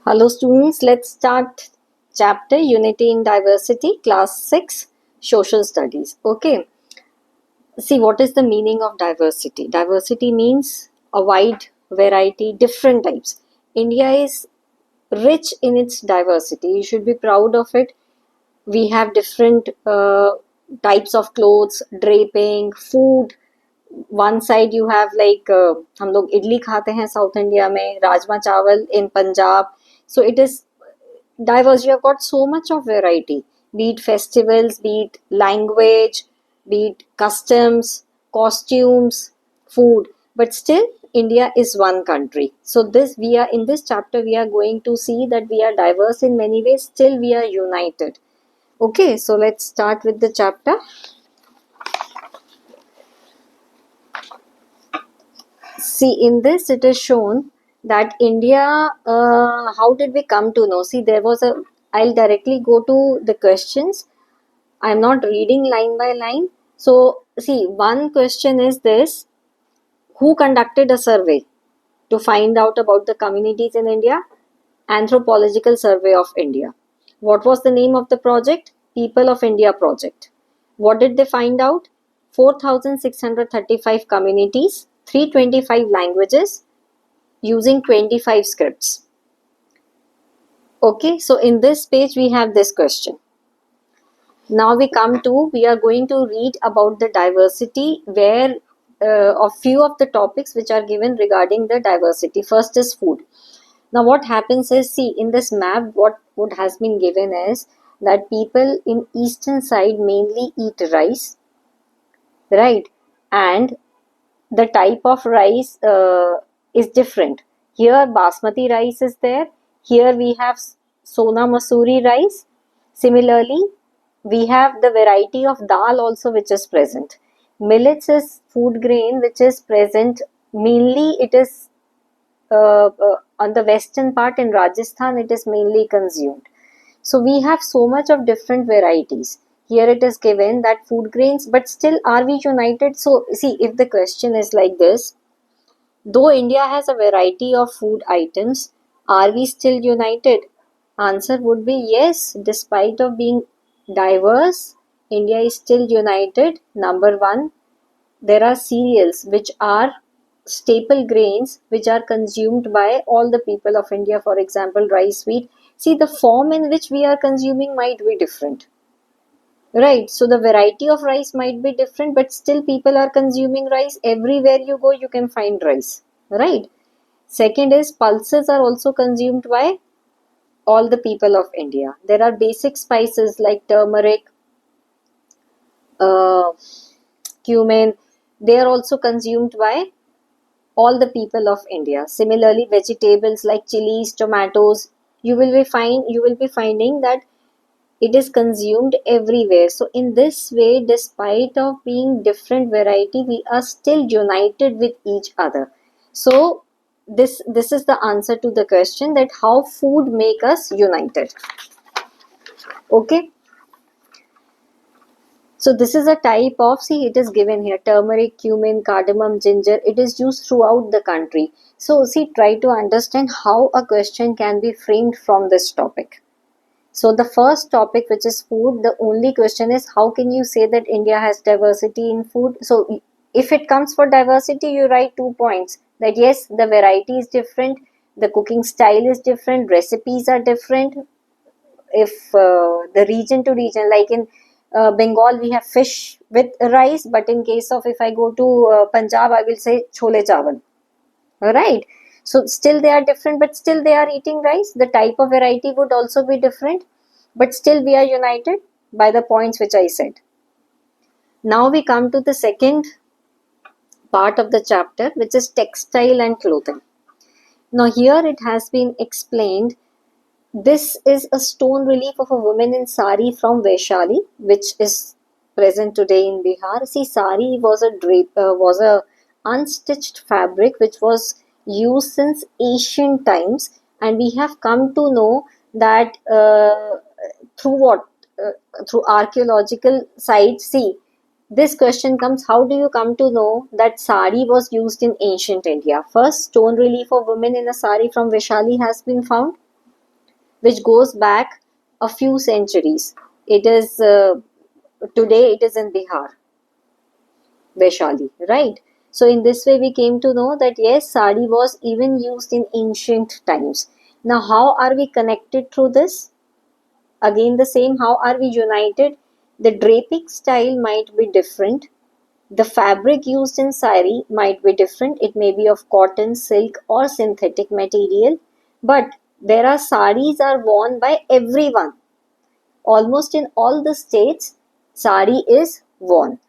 Hello students, let's start chapter Unity in Diversity, class 6, Social Studies. Okay, see what is the meaning of diversity? Diversity means a wide variety, different types. India is rich in its diversity. You should be proud of it. We have different types of clothes, draping, food. One side you have like हम लोग इडली खाते हैं south India में, rajma chawal in Punjab. So it is diverse. You have got so much of variety, be it festivals, be it language, be it customs, costumes, food, but still India is one country. So this we are in this chapter we are going to see that we are diverse in many ways, still we are united. Okay, so let's start with the chapter. See, in this it is shown that India, how did we come to know? See, I'll directly go to the questions. I'm not reading line by line. So, see, one question is this: who conducted a survey to find out about the communities in India? Anthropological Survey of India. What was the name of the project? People of India Project. What did they find out? 4,635 communities, 325 languages, using 25 scripts. Okay, so in this page we have this question. Now we are going to read about the diversity where of few of the topics which are given regarding the diversity. First is food. Now what happens is, see, in this map what has been given is that people in eastern side mainly eat rice, right? And the type of rice is different. Here basmati rice is there. Here we have Sona Masuri rice. Similarly, we have the variety of dal also which is present. Millets is food grain which is present. Mainly it is on the western part in Rajasthan, it is mainly consumed. So we have so much of different varieties. Here it is given that food grains, but still are we united? So see, if the question is like this, though India has a variety of food items, are we still united? Answer would be yes. Despite of being diverse, India is still united. Number one, there are cereals which are staple grains which are consumed by all the people of India. For example, rice, wheat. See, the form in which we are consuming might be different. Right, so the variety of rice might be different, but still people are consuming rice. Everywhere you go, you can find rice. Right. Second is pulses are also consumed by all the people of India. There are basic spices like turmeric, uh, cumin. They are also consumed by all the people of India. Similarly, vegetables like chilies, tomatoes, you will be finding that it is consumed everywhere. So in this way, despite of being different variety, we are still united with each other. So this is the answer to the question that how food make us united. Okay. So this is a type of, see, it is given here, turmeric, cumin, cardamom, ginger. It is used throughout the country. So see, try to understand how a question can be framed from this topic. So the first topic, which is food, the only question is how can you say that India has diversity in food? So if it comes for diversity, you write 2 points that yes, the variety is different, the cooking style is different, recipes are different. If the region to region, like in Bengal, we have fish with rice, but in case of if I go to Punjab, I will say chole chawal. Right. So still they are different, but still they are eating rice. The type of variety would also be different, but still we are united by the points which I said. Now we come to the second part of the chapter, which is textile and clothing. Now here it has been explained. This is a stone relief of a woman in sari from Vaishali, which is present today in Bihar. See, sari was a unstitched fabric which was used since ancient times, and we have come to know that through what through archaeological sites. See, this question comes: how do you come to know that sari was used in ancient India? First, stone relief of women in a sari from Vaishali has been found. which goes back a few centuries. It is today it is in Bihar, Vaishali, right? So in this way we came to know that yes, sari was even used in ancient times. Now how are we connected through this? Again the same, how are we united? The draping style might be different. The fabric used in sari might be different. It may be of cotton, silk or synthetic material. But there are saris are worn by everyone. Almost in all the states, sari is worn.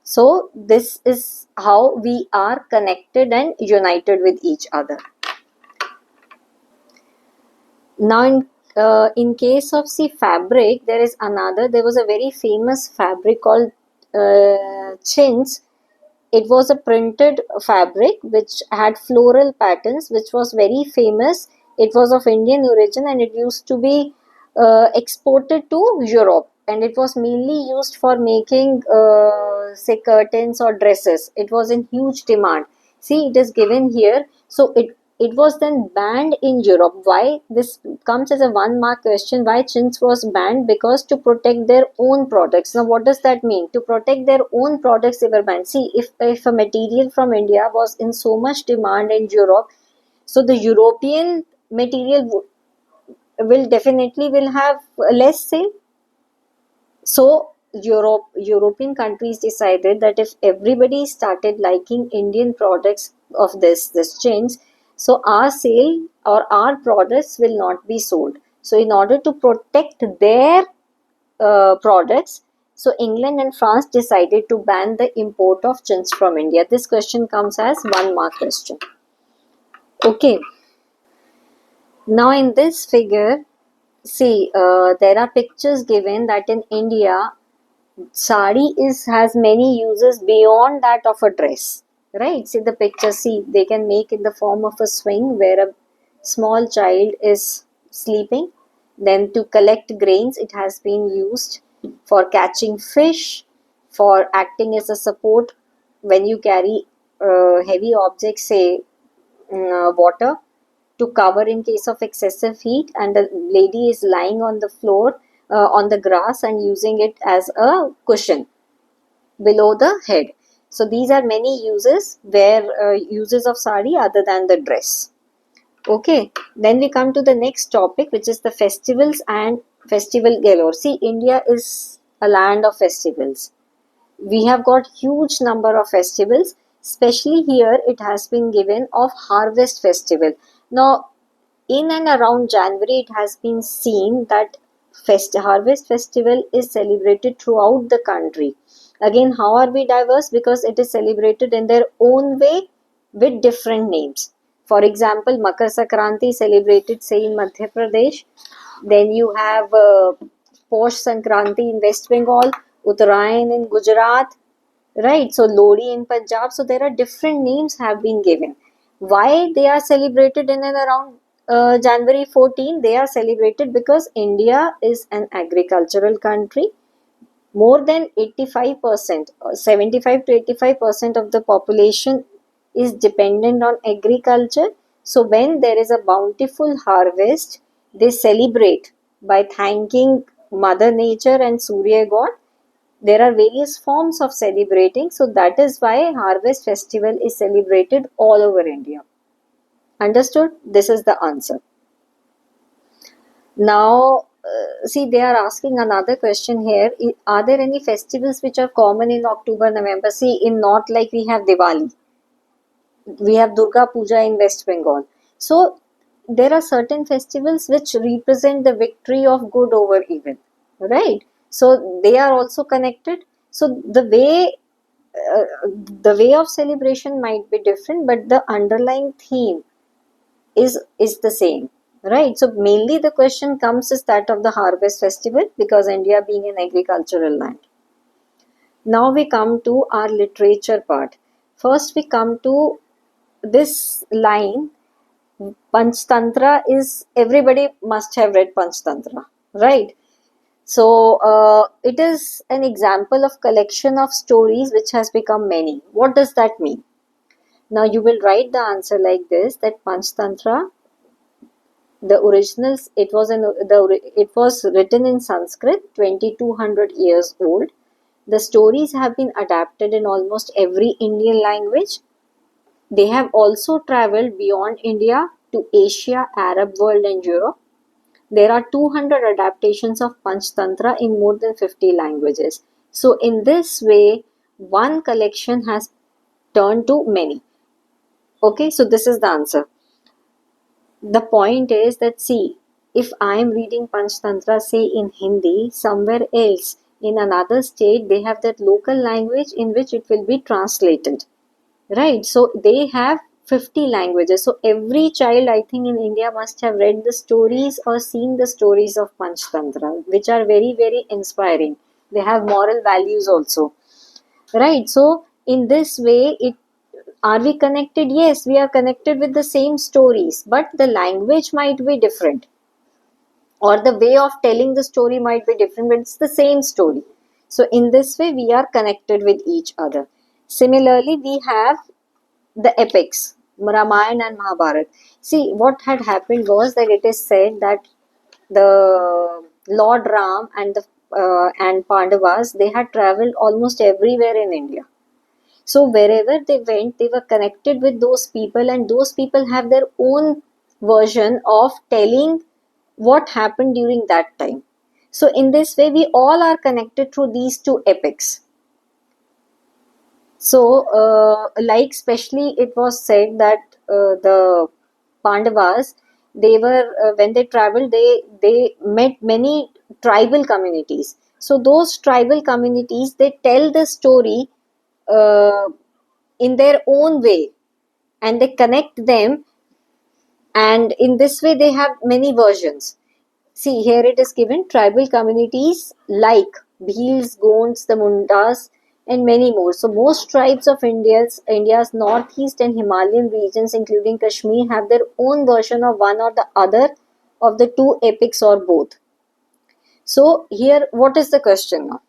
So this is how we are connected and united with each other. Now in case of fabric, there was a very famous fabric called chintz. It was a printed fabric which had floral patterns, which was very famous. It was of Indian origin and it used to be exported to Europe, and it was mainly used for making say curtains or dresses. It was in huge demand. See, it is given here. So it was then banned in Europe. Why? This comes as a one mark question. Why chintz was banned? Because to protect their own products. Now, what does that mean? To protect their own products, they were banned. See, if a material from India was in so much demand in Europe, so the European material will definitely will have less sale. So European countries decided that if everybody started liking Indian products of this chains, so our sale or our products will not be sold. So in order to protect their products, so England and France decided to ban the import of chintz from India. This question comes as one mark question. Okay. Now in this figure, see there are pictures given that in India sari has many uses beyond that of a dress, right? See the picture. See, they can make in the form of a swing where a small child is sleeping. Then to collect grains, it has been used for catching fish, for acting as a support when you carry heavy objects, say water, to cover in case of excessive heat, and the lady is lying on the floor on the grass and using it as a cushion below the head. So these are many uses where uses of sari other than the dress. Okay, then we come to the next topic, which is the festivals and festival galore. See, India is a land of festivals. We have got huge number of festivals. Especially here, it has been given of harvest festival. Now, in and around January, it has been seen that harvest festival is celebrated throughout the country. Again, how are we diverse? Because it is celebrated in their own way with different names. For example, Makar Sankranti celebrated, say, in Madhya Pradesh. Then you have Posh Sankranti in West Bengal, Uttarayan in Gujarat, right? So Lodi in Punjab. So there are different names have been given. Why they are celebrated in and around January 14? They are celebrated because India is an agricultural country. More than 85%, 75 to 85% of the population is dependent on agriculture. So when there is a bountiful harvest, they celebrate by thanking Mother Nature and Surya God. There are various forms of celebrating, so that is why harvest festival is celebrated all over India. Understood? This is the answer. Now see, they are asking another question here. Are there any festivals which are common in October, November? See, in north, like we have Diwali, we have Durga Puja in West Bengal. So there are certain festivals which represent the victory of good over evil, right? So they are also connected. So uh, the way of celebration might be different, but the underlying theme is the same, right? So mainly the question comes is that of the harvest festival, because India being an agricultural land. Now we come to our literature part. First we come to this line. Panchtantra is, everybody must have read Panchtantra, right? So it is an example of collection of stories which has become many. What does that mean? Now you will write the answer like this, that Panchtantra The originals, it was written in Sanskrit, 2200 years old. The stories have been adapted in almost every Indian language. They have also traveled beyond India to Asia, Arab world and Europe. There are 200 adaptations of Panchtantra in more than 50 languages. So in this way, one collection has turned to many. Okay, so this is the answer. The point is that, see, if I am reading Panchtantra, say in Hindi, somewhere else in another state, they have that local language in which it will be translated. Right, so they have 50 languages. So every child, I think, in India must have read the stories or seen the stories of Panchtantra, which are very, very inspiring. They have moral values also. Right, so in this way, are we connected? Yes, we are connected with the same stories, but the language might be different, or the way of telling the story might be different, but it's the same story. So in this way, we are connected with each other. Similarly, we have the epics, Ramayana and Mahabharata. See, what had happened was that it is said that the Lord Ram and Pandavas, they had traveled almost everywhere in India. So wherever they went, they were connected with those people, and those people have their own version of telling what happened during that time. So in this way, we all are connected through these two epics. So, like especially it was said that the Pandavas, they were when they traveled, they met many tribal communities. So those tribal communities, they tell the story uh, in their own way, and they connect them, and in this way they have many versions. See, here it is given tribal communities like Bhils, Gonds, the Mundas, and many more. So, most tribes of India's northeast and Himalayan regions, including Kashmir, have their own version of one or the other of the two epics or both. So, here, what is the question now?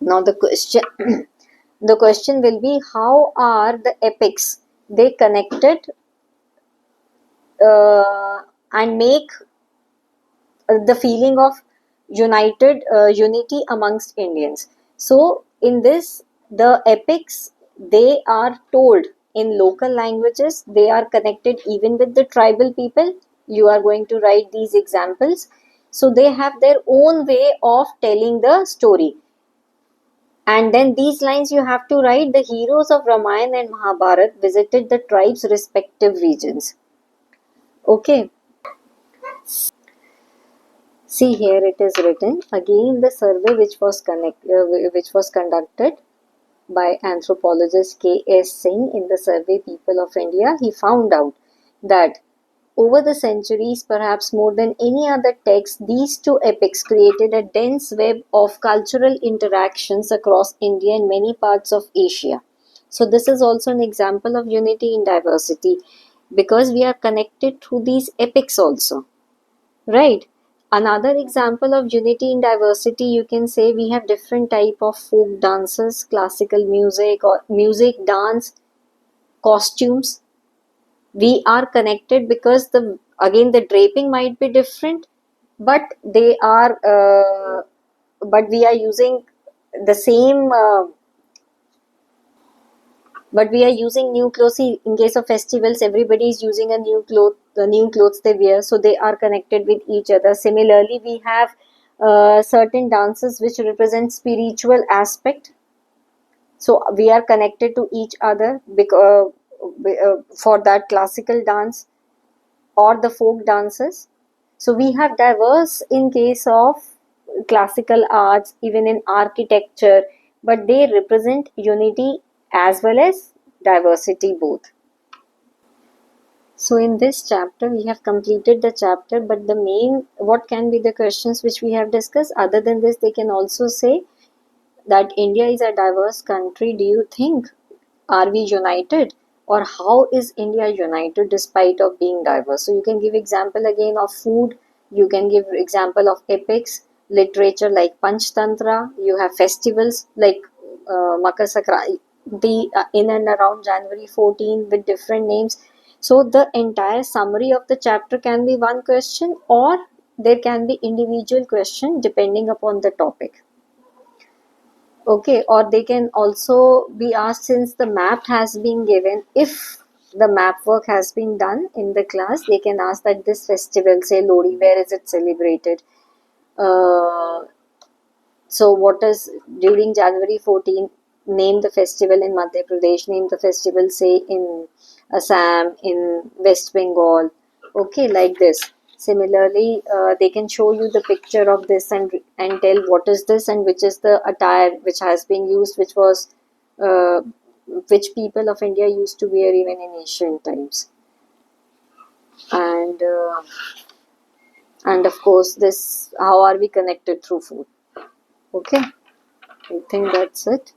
Now, the question, the question will be, how are the epics they connected and make the feeling of unity amongst Indians. So in this, the epics, they are told in local languages. They are connected even with the tribal people. You are going to write these examples. So they have their own way of telling the story. And then these lines you have to write: the heroes of Ramayana and Mahabharata visited the tribes' respective regions. Okay. See, here it is written again. The survey which was conducted by anthropologist K.S. Singh in the Survey People of India, he found out that over the centuries, perhaps more than any other text, these two epics created a dense web of cultural interactions across India and many parts of Asia. So this is also an example of unity in diversity, because we are connected through these epics also. Right. Another example of unity in diversity, you can say we have different type of folk dances, classical music or music, dance, costumes. We are connected because the draping might be different, but but we are using the same but we are using new clothes. See, in case of festivals, everybody is using the new clothes they wear, so they are connected with each other. Similarly, we have certain dances which represent spiritual aspect, so we are connected to each other because for that classical dance or the folk dances. So we have diverse in case of classical arts, even in architecture, but they represent unity as well as diversity both. So in this chapter, we have completed the chapter, but the main, what can be the questions which we have discussed? Other than this, they can also say that India is a diverse country. Do you think, are we united, or how is India united despite of being diverse? So you can give example again of food, you can give example of epics, literature like Panchtantra, you have festivals like Makar Sankranti in and around January 14 with different names. So the entire summary of the chapter can be one question, or there can be individual question depending upon the topic. Okay, or they can also be asked, since the map has been given, if the map work has been done in the class, they can ask that this festival, say Lodi, where is it celebrated? Uh, so what is during January 14th? Name the festival in Madhya Pradesh, name the festival, say, in Assam, in West Bengal. Okay, like this. Similarly, they can show you the picture of this and tell what is this and which is the attire which has been used, which was uh, which people of India used to wear even in ancient times. And of course, this, how are we connected through food? Okay, I think that's it.